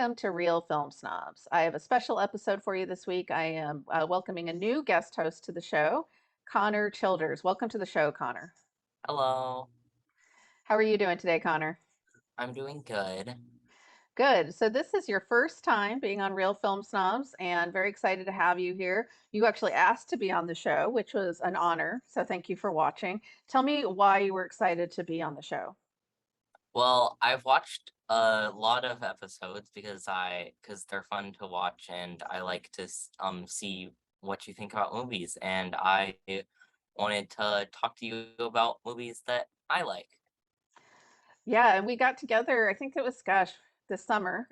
welcome to Real Film Snobs. I have a special episode for you this week. I am welcoming a new guest host to the show, Connor Childers. Welcome to the show, Connor. Hello, How are you doing today, Connor? I'm doing good. Good. So this is your first time being on Real Film Snobs, and very excited to have you here. You actually asked to be on the show, which was an honor. So thank you for watching. Tell me why you were excited to be on the show. Well, I've watched a lot of episodes because they're fun to watch and I like to see what you think about movies and I wanted to talk to you about movies that I like. Yeah, and we got together, I think it was, gosh, this summer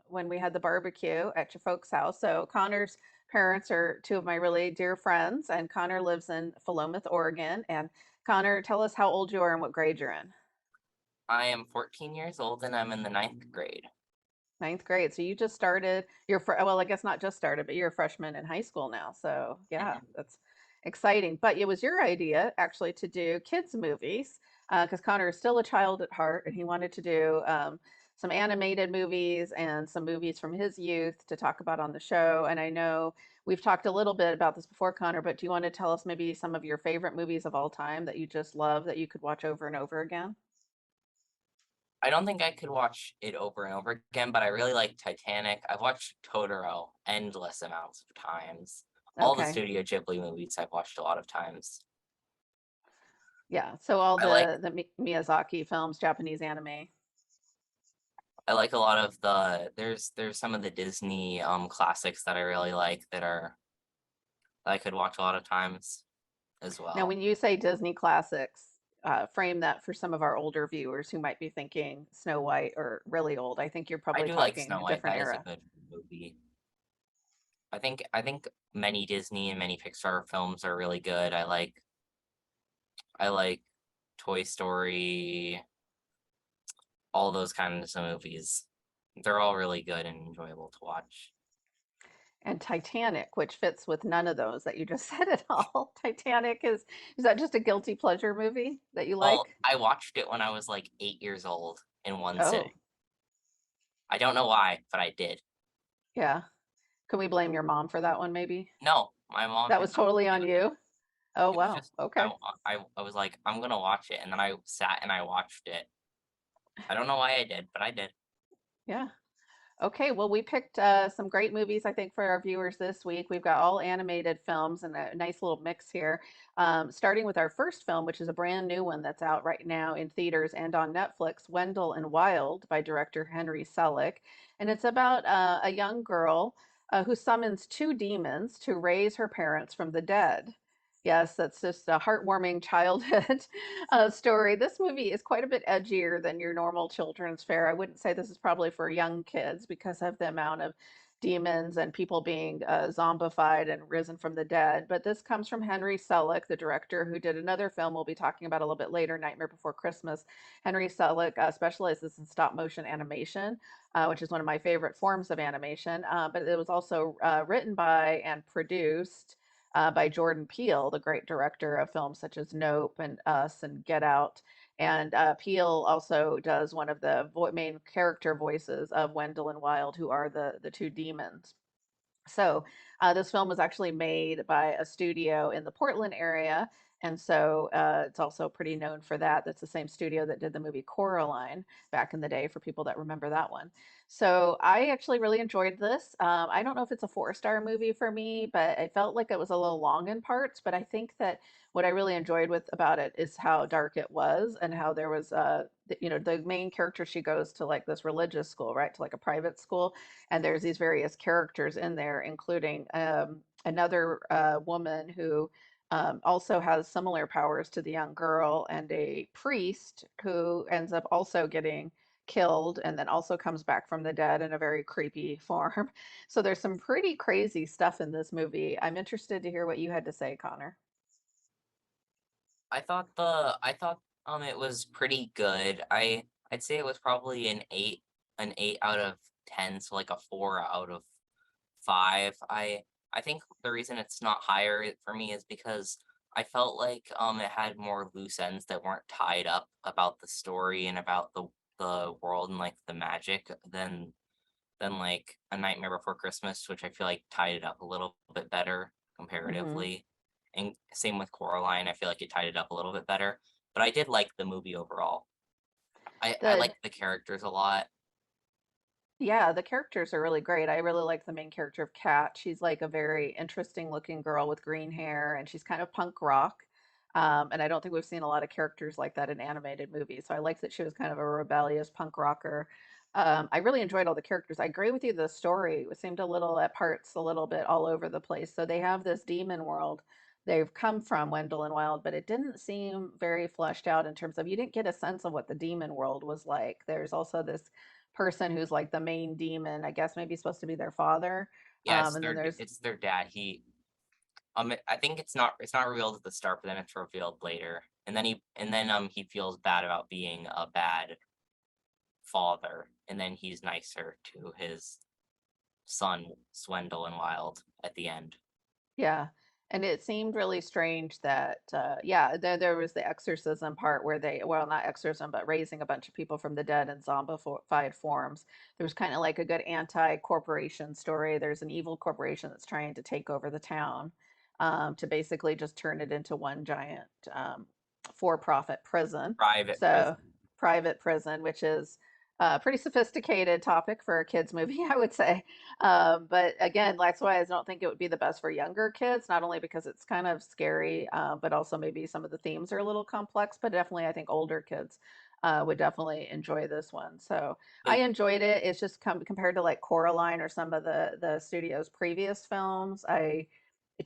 when we had the barbecue at your folks' house. So Connor's parents are two of my really dear friends, and Connor lives in Philomath, Oregon. And Connor, tell us how old you are and what grade you're in. I am 14 years old and I'm in the ninth grade. Ninth grade. So you just started, well, I guess not just started, but you're a freshman in high school now. So yeah, Mhm. that's exciting. But it was your idea actually to do kids' movies because Connor is still a child at heart and he wanted to do some animated movies and some movies from his youth to talk about on the show. And I know we've talked a little bit about this before, Connor, but do you want to tell us maybe some of your favorite movies of all time that you just love that you could watch over and over again? I don't think I could watch it over and over again, but I really like Titanic. I've watched Totoro endless amounts of times. All the Okay. Studio Ghibli movies I've watched a lot of times. Yeah. So all I like the Miyazaki films, Japanese anime. I like a lot of there's some of the Disney classics that I really like that I could watch a lot of times as Now, well. when you say Disney classics, frame that for some of our older viewers who might be thinking Snow White or really old. I think you're I probably do like talking Snow a White. different That is a era. good movie. I think many Disney and many Pixar films are really good. I like Toy Story, all those kinds of movies. They're all really good and enjoyable to watch. And Titanic, which fits with none of those that you just said at all. Titanic is that just a guilty pleasure movie that you Well, like? I watched it when I was like 8 years old in one Oh, sitting. I don't know why, but I did. yeah. Can we blame your mom for that one, maybe? No, my mom That had was nothing totally to do on with it. you. Oh, It was wow. just Okay. I was like, I'm gonna watch it, and then I sat and I watched it. I don't know why I did, but I did. Yeah. Okay, well, we picked some great movies, I think, for our viewers this week. We've got all animated films and a nice little mix here. Starting with our first film, which is a brand new one that's out right now in theaters and on Netflix, Wendell and Wild by director Henry Selick. And it's about a young girl who summons two demons to raise her parents from the dead. Yes, that's just a heartwarming childhood story. This movie is quite a bit edgier than your normal children's fare. I wouldn't say this is probably for young kids because of the amount of demons and people being zombified and risen from the dead. But this comes from Henry Selick, the director who did another film we'll be talking about a little bit later, Nightmare Before Christmas. Henry Selick specializes in stop motion animation, which is one of my favorite forms of animation. But it was also written by and produced by Jordan Peele, the great director of films such as Nope and Us and Get Out. And Peele also does one of the main character voices of Wendell and Wild, who are the two demons. So this film was actually made by a studio in the Portland area, and so it's also pretty known for that. That's the same studio that did the movie Coraline back in the day, for people that remember that one. So I actually really enjoyed this. I don't know if it's a four-star movie for me, but I felt like it was a little long in parts. But I think that what I really enjoyed with about it is how dark it was and how there was, the main character, she goes to like this religious school, right, to like a private school, and there's these various characters in there, including another woman who also has similar powers to the young girl, and a priest who ends up also getting killed and then also comes back from the dead in a very creepy form. So there's some pretty crazy stuff in this movie. I'm interested to hear what you had to say, Connor. I thought it was pretty good. I'd say it was probably an 8 out of 10, so like a 4 out of 5. I think the reason it's not higher for me is because I felt like it had more loose ends that weren't tied up about the story and about the world and like the magic than like A Nightmare Before Christmas, which I feel like tied it up a little bit better Hmm. comparatively. And same with Coraline, I feel like it tied it up a little bit better. But I did like the movie overall. I The like the characters a lot. Yeah, the characters are really great. I really like the main character of Kat. She's like a very interesting looking girl with green hair, and she's kind of punk rock. And I don't think we've seen a lot of characters like that in animated movies. So I liked that she was kind of a rebellious punk rocker. I really enjoyed all the characters. I agree with you. The story seemed a little, at parts, a little bit all over the place. So they have this demon world they've come from, Wendell and Wild, but it didn't seem very fleshed out in terms of you didn't get a sense of what the demon world was like. There's also this person who's like the main demon. I guess maybe supposed to be their father. Yeah, And then there's it's their dad. I think it's not revealed at the start, but then it's revealed later. And then he feels bad about being a bad father, and then he's nicer to his son, Swendell and Wild, at the end. Yeah. And it seemed really strange that, yeah, there was the exorcism part where they, well, not exorcism, but raising a bunch of people from the dead in zombified forms. There was kind of like a good anti-corporation story. There's an evil corporation that's trying to take over the town, to basically just turn it into one giant, for-profit prison. Private So, prison. private prison, which is a pretty sophisticated topic for a kids movie, I would say. But again, that's why I don't think it would be the best for younger kids, not only because it's kind of scary, but also maybe some of the themes are a little complex, but definitely I think older kids would definitely enjoy this one. So I But enjoyed it. It's just compared to like Coraline or some of the studio's previous films.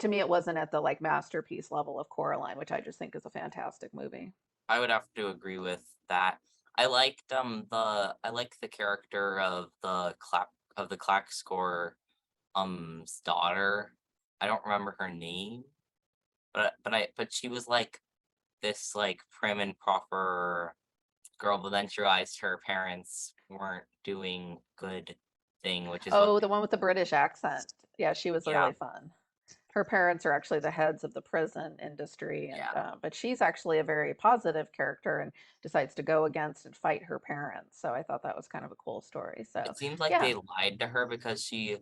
To me, it wasn't at the like masterpiece level of Coraline, which I just think is a fantastic movie. I would have to agree with that. I liked the character of the clack score daughter. I don't remember her name, but she was like this like prim and proper girl, but then she realized her parents weren't doing good thing, which is what Oh, the one with the British accent. Yeah, she was yeah, really fun. Her parents are actually the heads of the prison industry, and yeah. but she's actually a very positive character and decides to go against and fight her parents. So I thought that was kind of a cool story. So It seems like yeah, they lied to her because she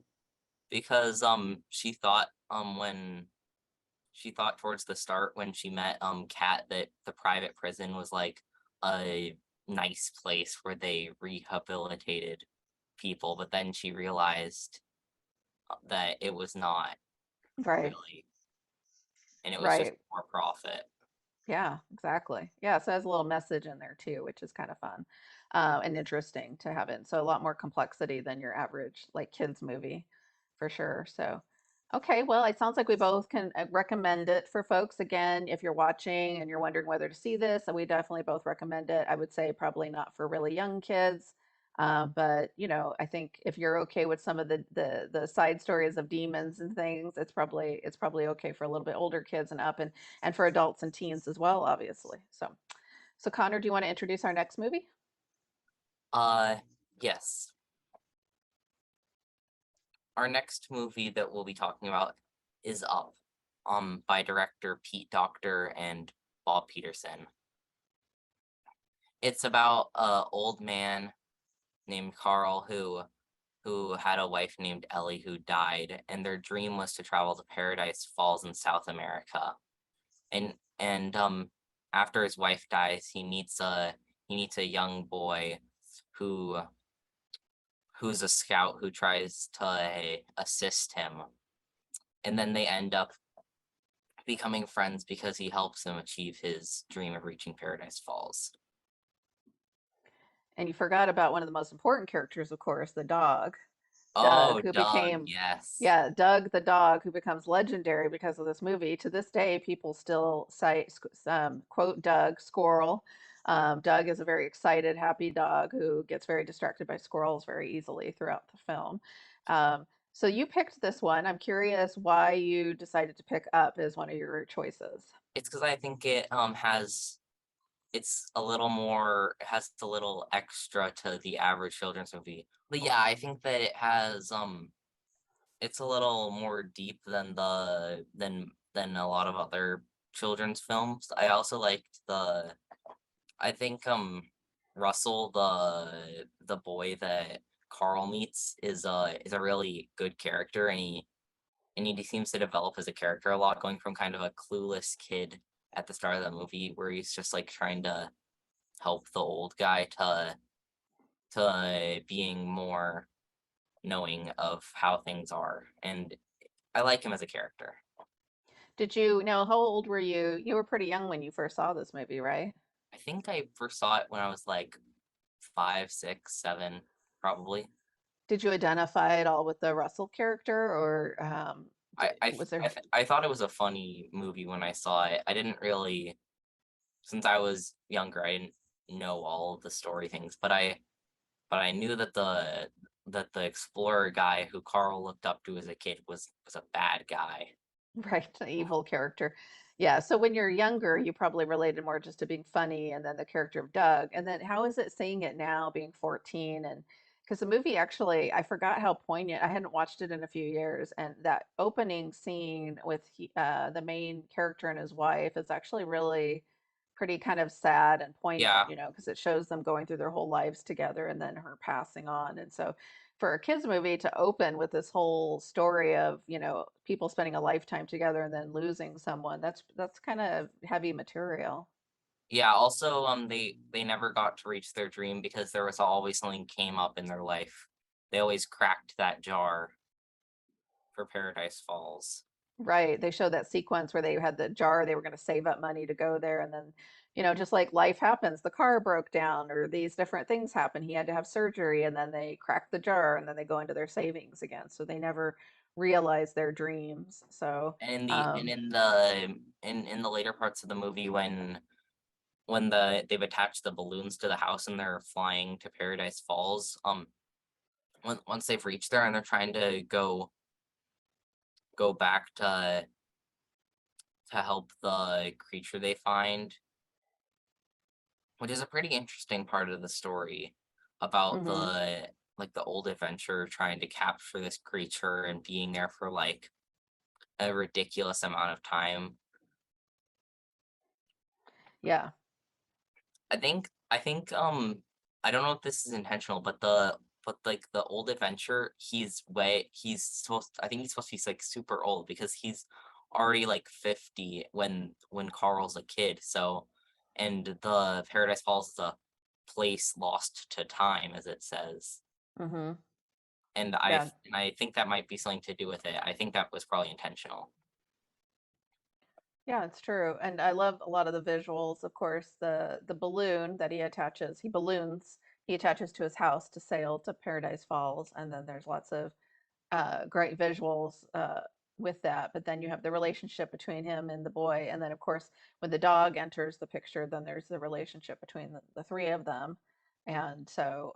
thought when she thought towards the start when she met Kat that the private prison was like a nice place where they rehabilitated people, but then she realized that it was not right, really, and it was just right. for profit. Yeah, exactly. Yeah, so it has a little message in there too, which is kind of fun, and interesting to have in. So a lot more complexity than your average like kids movie, for sure. So, okay, well, it sounds like we both can recommend it for folks. Again, if you're watching and you're wondering whether to see this, we definitely both recommend it. I would say probably not for really young kids. But I think if you're okay with some of the side stories of demons and things, it's probably okay for a little bit older kids and up. And for adults and teens as well, obviously. So Connor, do you want to introduce our next movie? Uh, yes. Our next movie that we'll be talking about is Up, by director Pete Docter and Bob Peterson. It's about a old man named Carl who had a wife named Ellie who died, and their dream was to travel to Paradise Falls in South America. And after his wife dies, he meets a young boy who who's a scout who tries to assist him, and then they end up becoming friends because he helps him achieve his dream of reaching Paradise Falls. And you forgot about one of the most important characters, of course, the dog. Doug, Oh, who Doug, became, yes. yeah, Doug the dog, who becomes legendary because of this movie. To this day, people still cite, quote Doug, squirrel. Doug is a very excited, happy dog who gets very distracted by squirrels very easily throughout the film. So you picked this one. I'm curious why you decided to pick Up as one of your choices. It's because I think it's a little more it has a little extra to the average children's movie. But yeah, I think that it's a little more deep than than a lot of other children's films. I also liked I think Russell, the boy that Carl meets is a really good character, and he seems to develop as a character a lot, going from kind of a clueless kid at the start of the movie where he's just like trying to help the old guy to being more knowing of how things are, and I like him as a character. Did you know how old were you? You were pretty young when you first saw this movie, right? I think I first saw it when I was like 5, 6, 7, probably. Did you identify at all with the Russell character, or was there? I thought it was a funny movie when I saw it. I didn't really, since I was younger, I didn't know all of the story things, but I knew that the explorer guy who Carl looked up to as a kid was a bad guy. Right, an evil character. Yeah, so when you're younger, you probably related more just to being funny and then the character of Doug. And then how is it seeing it now, being 14? And because the movie actually, I forgot how poignant, I hadn't watched it in a few years. And that opening scene with the main character and his wife is actually really pretty kind of sad and poignant, Yeah, because it shows them going through their whole lives together and then her passing on. And so for a kids movie to open with this whole story of people spending a lifetime together and then losing someone, that's kind of heavy material. yeah. Also, they never got to reach their dream because there was always something came up in their life. They always cracked that jar for Paradise Falls. Right, they showed that sequence where they had the jar, they were going to save up money to go there, and then just like life happens, the car broke down or these different things happen, he had to have surgery, and then they crack the jar and then they go into their savings again, so they never realize their dreams. So And in the and um in the later parts of the movie when they've attached the balloons to the house and they're flying to Paradise Falls, once they've reached there and they're trying to go back to help the creature they find, which is a pretty interesting part of the story about mhm. the old adventurer trying to capture this creature and being there for like a ridiculous amount of time. Yeah. I think I don't know if this is intentional, but like the old adventure, he's supposed I think he's supposed to be like super old because he's already like 50 when Carl's a kid. So and the Paradise Falls is a place lost to time, as it says. Mhm. And Yeah. I think that might be something to do with it. I think that was probably intentional. Yeah, it's true. And I love a lot of the visuals. Of course, the balloon that he balloons, he attaches to his house to sail to Paradise Falls. And then there's lots of great visuals with that. But then you have the relationship between him and the boy. And then, of course, when the dog enters the picture, then there's the relationship between the three of them. And so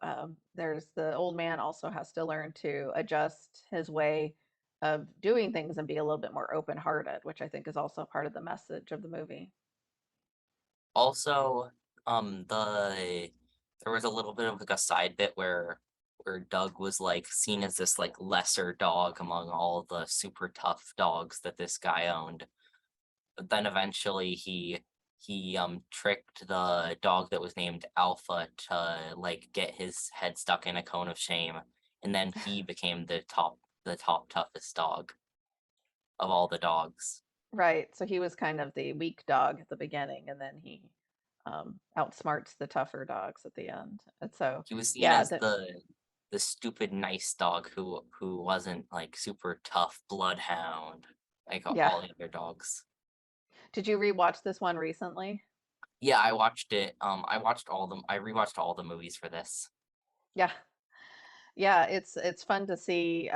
there's the old man also has to learn to adjust his way of doing things and be a little bit more open-hearted, which I think is also part of the message of the movie. Also, there was a little bit of like a side bit where Doug was like seen as this like lesser dog among all the super tough dogs that this guy owned. But then eventually he tricked the dog that was named Alpha to like get his head stuck in a cone of shame, and then he became the top toughest dog of all the dogs. Right. So he was kind of the weak dog at the beginning, and then he outsmarts the tougher dogs at the end. And so, He was seen yeah, as the stupid nice dog who wasn't like super tough bloodhound like yeah. all the other dogs. Did you rewatch this one recently? Yeah, I watched it. I rewatched all the movies for this. Yeah. Yeah, it's fun to see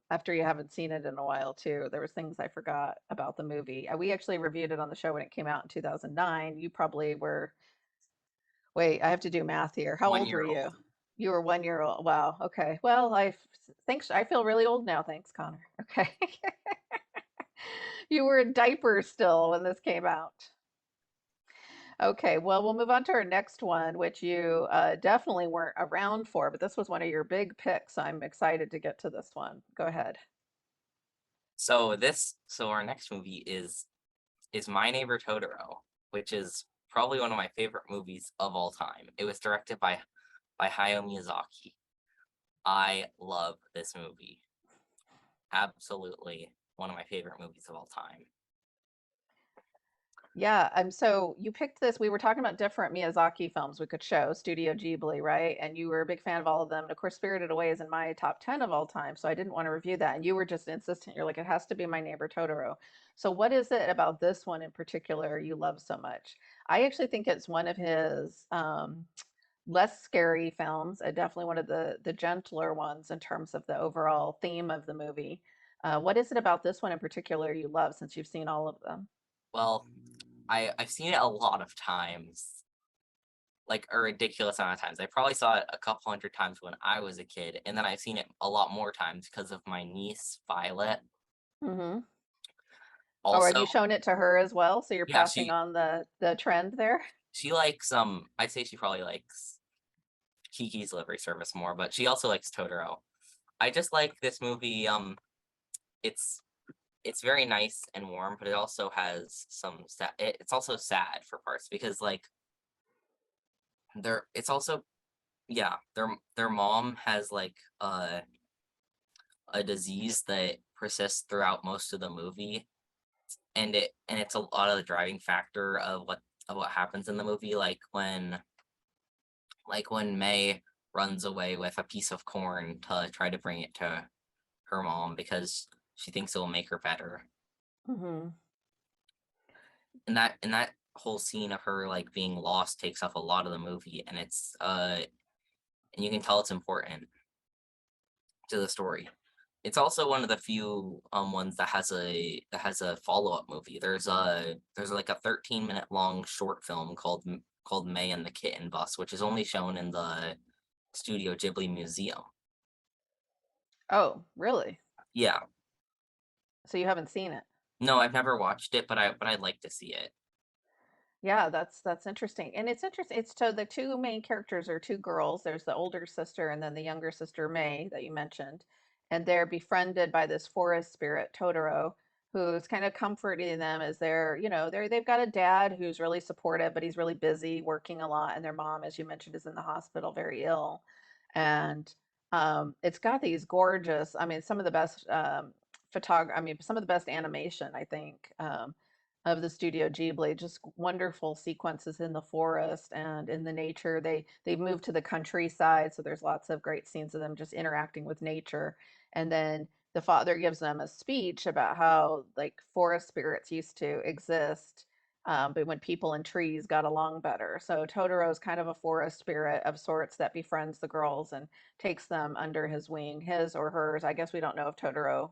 after you haven't seen it in a while too. There was things I forgot about the movie. We actually reviewed it on the show when it came out in 2009. You probably were, wait, I have to do math here. How one old year were you? old. You were 1 year old. Wow. Okay. Well, thanks. I feel really old now. Thanks, Connor. Okay. You were in diapers still when this came out. Okay. Well, we'll move on to our next one, which you definitely weren't around for, but this was one of your big picks. I'm excited to get to this one. Go ahead. So our next movie is My Neighbor Totoro, which is probably one of my favorite movies of all time. It was directed by Hayao Miyazaki. I love this movie. Absolutely one of my favorite movies of all time. Yeah, so you picked this. We were talking about different Miyazaki films we could show, Studio Ghibli, right? And you were a big fan of all of them. And of course, Spirited Away is in my top 10 of all time, so I didn't want to review that. And you were just insistent. You're like, it has to be My Neighbor Totoro. So what is it about this one in particular you love so much? I actually think it's one of his less scary films, definitely one of the gentler ones in terms of the overall theme of the movie. What is it about this one in particular you love since you've seen all of them? Well, I've seen it a lot of times, like a ridiculous amount of times. I probably saw it a couple hundred times when I was a kid, and then I've seen it a lot more times because of my niece Violet. Hmm. Oh, have you Also, shown it to her as well? So you're yeah, passing on the trend there? she likes I'd say she probably likes Kiki's Delivery Service more, but she also likes Totoro. I just like this movie. It's it's very nice and warm, but it also has some sad. It's also sad for parts because like it's also yeah their mom has like a disease that persists throughout most of the movie, and it's a lot of the driving factor of what happens in the movie, like when May runs away with a piece of corn to try to bring it to her mom because she thinks it will make her better. Hmm. And that whole scene of her like being lost takes up a lot of the movie, and it's and you can tell it's important to the story. It's also one of the few ones that has a follow-up movie. There's like a 13-minute long short film called May and the Kitten Bus, which is only shown in the Studio Ghibli Museum. Oh, really? Yeah. So you haven't seen it? No, I've never watched it, but I'd like to see it. Yeah, that's interesting. And it's interesting. It's so the two main characters are two girls. There's the older sister and then the younger sister May that you mentioned. And they're befriended by this forest spirit, Totoro, who's kind of comforting them as they've got a dad who's really supportive, but he's really busy working a lot. And their mom, as you mentioned, is in the hospital very ill. And it's got these gorgeous, I mean, some of the best I mean, some of the best animation, I think. Of the Studio Ghibli, just wonderful sequences in the forest and in the nature. They've moved to the countryside, so there's lots of great scenes of them just interacting with nature. And then the father gives them a speech about how like forest spirits used to exist, but when people and trees got along better. So Totoro is kind of a forest spirit of sorts that befriends the girls and takes them under his wing, his or hers. I guess we don't know if Totoro,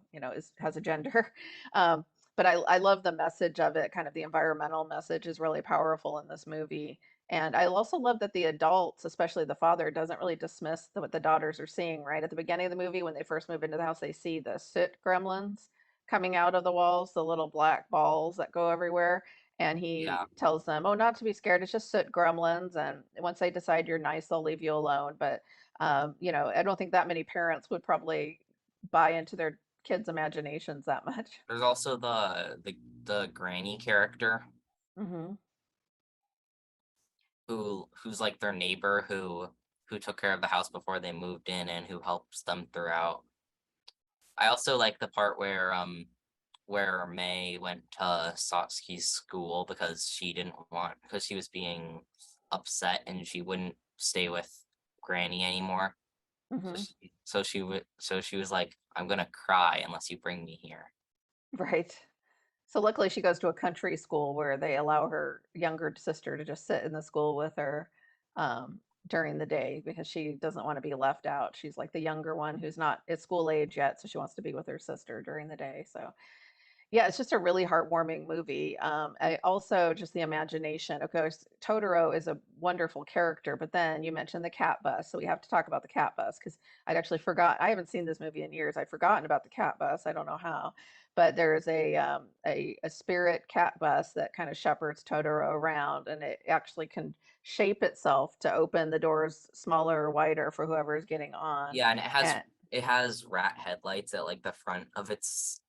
has a gender. Um, but I love the message of it. Kind of the environmental message is really powerful in this movie. And I also love that the adults, especially the father, doesn't really dismiss what the daughters are seeing, right? At the beginning of the movie, when they first move into the house, they see the soot gremlins coming out of the walls, the little black balls that go everywhere. And Yeah, he tells them, oh, not to be scared. It's just soot gremlins. And once they decide you're nice, they'll leave you alone. But, I don't think that many parents would probably buy into their kids' imaginations that much. there's also the granny character Hmm. who's like their neighbor who took care of the house before they moved in and who helps them throughout. I also like the part where May went to Satsuki's school because because she was being upset and she wouldn't stay with Granny anymore. Hmm. So she was like, I'm gonna cry unless you bring me here. Right. So luckily she goes to a country school where they allow her younger sister to just sit in the school with her during the day because she doesn't want to be left out. She's like the younger one who's not at school age yet, so she wants to be with her sister during the day. So yeah, it's just a really heartwarming movie. I also just the imagination. Of course, Totoro is a wonderful character, but then you mentioned the cat bus, so we have to talk about the cat bus because I'd actually forgot. I haven't seen this movie in years. I'd forgotten about the cat bus. I don't know how, but there's a spirit cat bus that kind of shepherds Totoro around, and it actually can shape itself to open the doors smaller or wider for whoever is getting on. Yeah, and And it has rat headlights at like the front of its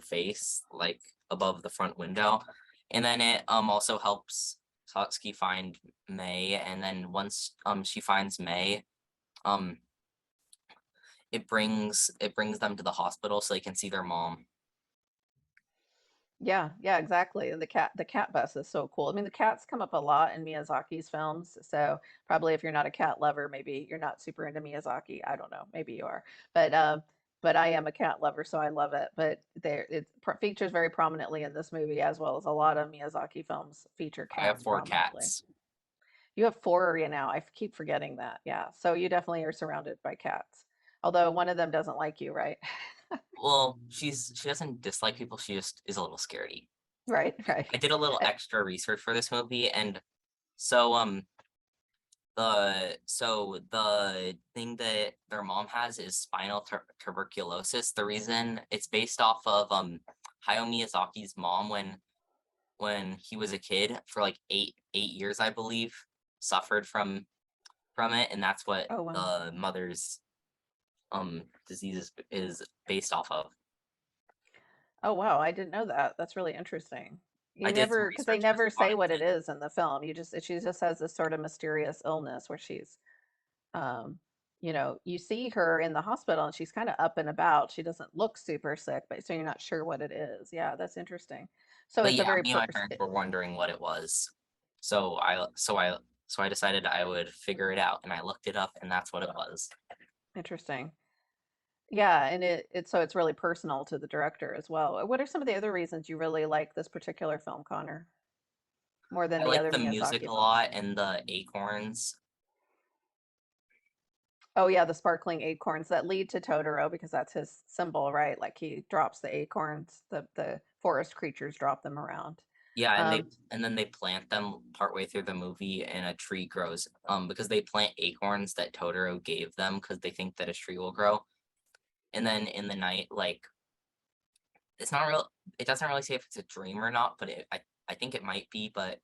face, like above the front window. And then it also helps Satsuki find May, and then once she finds May, um it brings them to the hospital so they can see their mom. Yeah, yeah, exactly. And the cat bus is so cool. I mean, the cats come up a lot in Miyazaki's films, so probably if you're not a cat lover, maybe you're not super into Miyazaki. I don't know, maybe you are. But but I am a cat lover, so I love it. But there features very prominently in this movie as well as a lot of Miyazaki films feature I have cats four prominently. cats. You have four, you now. I keep forgetting that. Yeah. So you definitely are surrounded by cats. Although one of them doesn't like you, right? Well, she doesn't dislike people, she just is a little scaredy. Right, right. I did a little Uh, extra research for this movie, and so the thing that their mom has is spinal tuberculosis. The reason it's based off of Hayao Miyazaki's mom when he was a kid for like 8 years, I believe, suffered from it, and that's what Oh, wow. the mother's disease is based off of. Oh, wow. I didn't know that. That's really interesting. I You did some never, because they research because never I say wanted what to. it is in the film. She just has this sort of mysterious illness where she's, um, you see her in the hospital and she's kind of up and about. She doesn't look super sick, but so you're not sure what it is. Yeah, that's interesting. So But it's a yeah, very me and my parents were wondering what it was. So I decided I would figure it out, and I looked it up, and that's what it was. interesting. Yeah, and it's really personal to the director as well. What are some of the other reasons you really like this particular film, Connor, more than I the like other the music Miyazaki a films? lot and the acorns. Oh yeah, the sparkling acorns that lead to Totoro because that's his symbol, right? Like he drops the acorns, the forest creatures drop them around. Yeah, Um, and then they plant them partway through the movie, and a tree grows. Because they plant acorns that Totoro gave them because they think that a tree will grow. And then in the night, like it's not real. It doesn't really say if it's a dream or not, but I think it might be. But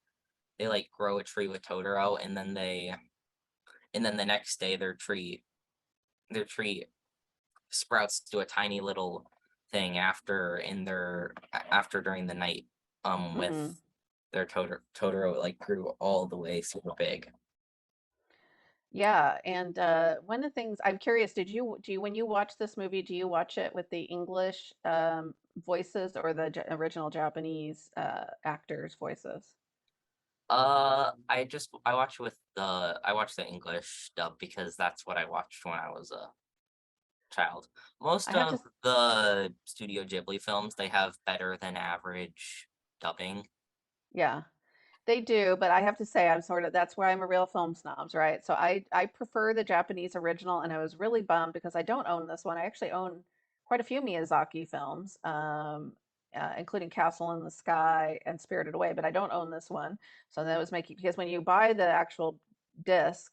they like grow a tree with Totoro, and then the next day their tree sprouts to a tiny little thing after during the night with mhm. their Totoro like grew all the way super big. Yeah, and one of the things I'm curious, do you when you watch this movie, do you watch it with the English voices or the original Japanese actors' voices? I watched the English dub because that's what I watched when I was a child. I Most have to, of the Studio Ghibli films, they have better than average dubbing. yeah. They do, but I have to say I'm sort of that's why I'm a real film snobs, right? So I prefer the Japanese original, and I was really bummed because I don't own this one. I actually own quite a few Miyazaki films, including Castle in the Sky and Spirited Away, but I don't own this one. So that was making because when you buy the actual disc,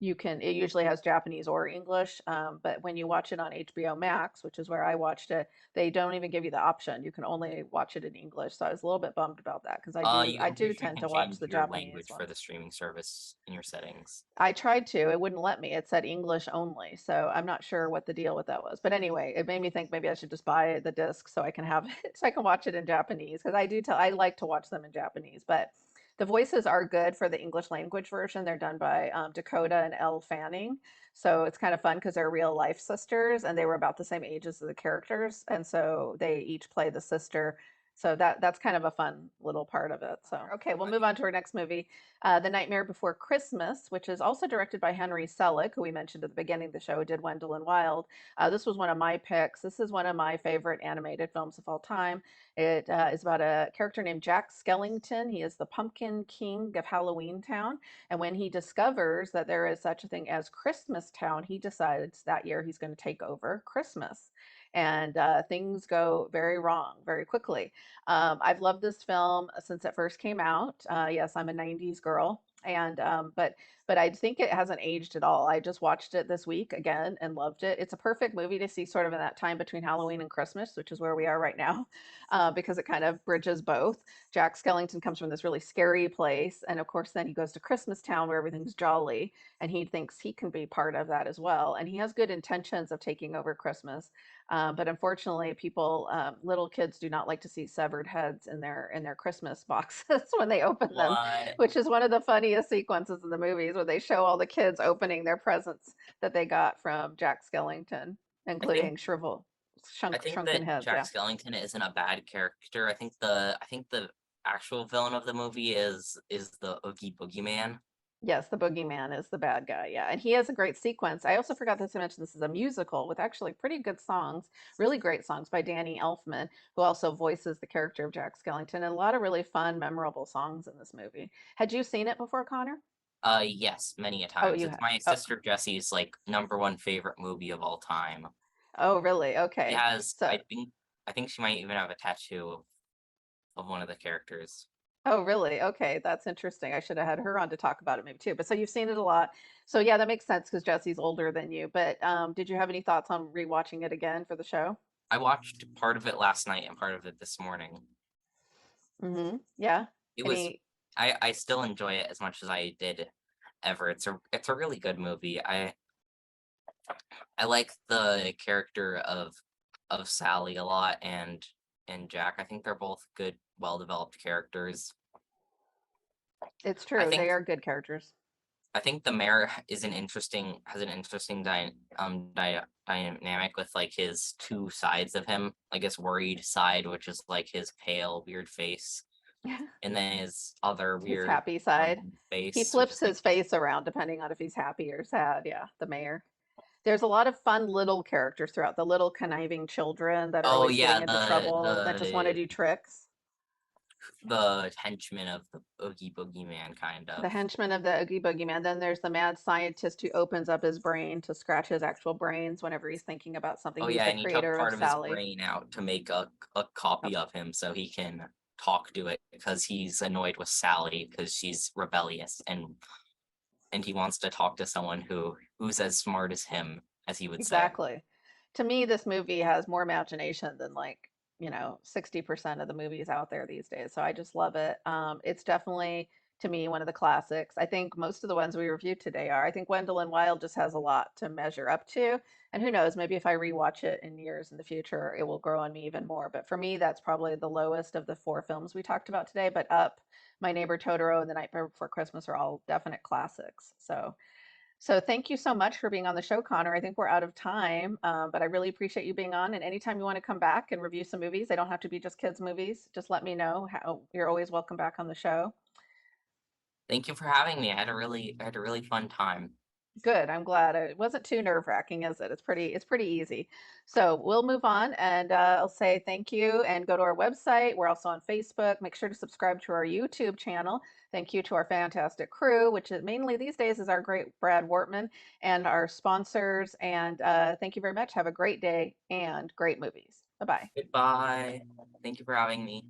it usually has Japanese or English, but when you watch it on HBO Max, which is where I watched it, they don't even give you the option. You can only watch it in English. So I was a little bit bummed about that because I I'm pretty do sure you tend can to watch change the your Japanese language for ones. the streaming service in your settings. I tried to, it wouldn't let me. It said English only. So I'm not sure what the deal with that was. But anyway, it made me think maybe I should just buy the disc so I can have it, so I can watch it in Japanese because I like to watch them in Japanese. But the voices are good for the English language version. They're done by Dakota and Elle Fanning. So it's kind of fun because they're real life sisters and they were about the same age as the characters. And so they each play the sister. So that's kind of a fun little part of it. So okay, we'll move on to our next movie, The Nightmare Before Christmas, which is also directed by Henry Selick, who we mentioned at the beginning of the show, did Wendell and Wild. This was one of my picks. This is one of my favorite animated films of all time. It is about a character named Jack Skellington. He is the Pumpkin King of Halloween Town. And when he discovers that there is such a thing as Christmas Town, he decides that year he's going to take over Christmas. And things go very wrong very quickly. I've loved this film since it first came out. Yes, I'm a '90s girl, and but I think it hasn't aged at all. I just watched it this week again and loved it. It's a perfect movie to see sort of in that time between Halloween and Christmas, which is where we are right now, because it kind of bridges both. Jack Skellington comes from this really scary place, and of course, then he goes to Christmas Town where everything's jolly, and he thinks he can be part of that as well. And he has good intentions of taking over Christmas, but unfortunately, little kids do not like to see severed heads in their Christmas boxes when they open them, What? which is one of the funniest sequences in the movies where they show all the kids opening their presents that they got from Jack Skellington. I think including I think shrunken that heads. Jack Yeah. Skellington isn't a bad character. I think the actual villain of the movie is the Oogie Boogeyman. Yes, the boogeyman is the bad guy. Yeah, and he has a great sequence. I also forgot to mention this is a musical with actually pretty good songs, really great songs by Danny Elfman, who also voices the character of Jack Skellington, and a lot of really fun, memorable songs in this movie. Had you seen it before, Connor? Yes, many a Oh, times. you It's had. my Oh, sister Jessie's like number one favorite movie of all time. oh, really? She Okay. has, So, I think she might even have a tattoo of one of the characters. oh, really? Okay, that's interesting. I should have had her on to talk about it maybe too. But so you've seen it a lot. So yeah, that makes sense because Jesse's older than you. But did you have any thoughts on rewatching it again for the show? I watched part of it last night and part of it this morning. Yeah. It was Any I still enjoy it as much as I did ever. It's a really good movie. I like the character of Sally a lot and Jack. I think they're both good, well-developed characters. It's I true. They think are good characters. I think the mayor has an interesting dynamic with like his two sides of him, like his worried side, which is like his pale, weird face, and then his other His weird happy side. He face, which flips is like his face around depending on if he's happy or sad. Yeah, the mayor. There's a lot of fun little characters throughout, the little conniving children that are oh always yeah, getting into trouble, that just want to do tricks. the henchman of the Oogie Boogeyman kind The of. henchman of the Oogie Boogeyman. Then there's the mad scientist who opens up his brain to scratch his actual brains whenever he's thinking about something. Oh He's yeah, the and he took creator of part of his Sally. brain out to make a Oh, copy of him so he can talk to it because he's annoyed with Sally because she's rebellious and he wants to talk to someone who's as smart as him, as he would say. exactly. To me, this movie has more imagination than 60% of the movies out there these days. So I just love it. It's definitely to me one of the classics. I think most of the ones we reviewed today are. I think Wendell and Wild just has a lot to measure up to. And who knows, maybe if I rewatch it in years in the future, it will grow on me even more. But for me, that's probably the lowest of the four films we talked about today. But Up, My Neighbor Totoro, and The Night Before Christmas are all definite classics. So thank you so much for being on the show, Connor. I think we're out of time, but I really appreciate you being on. And anytime you want to come back and review some movies, they don't have to be just kids' movies. Just let me know. You're always welcome back on the show. Thank you for having me. I had a really fun time. Good. I'm glad it wasn't too nerve-wracking, is it? It's pretty easy. So we'll move on, and I'll say thank you and go to our website. We're also on Facebook. Make sure to subscribe to our YouTube channel. Thank you to our fantastic crew, which is mainly these days is our great Brad Wortman and our sponsors. And thank you very much. Have a great day and great movies. Bye bye. Goodbye. Thank you for having me.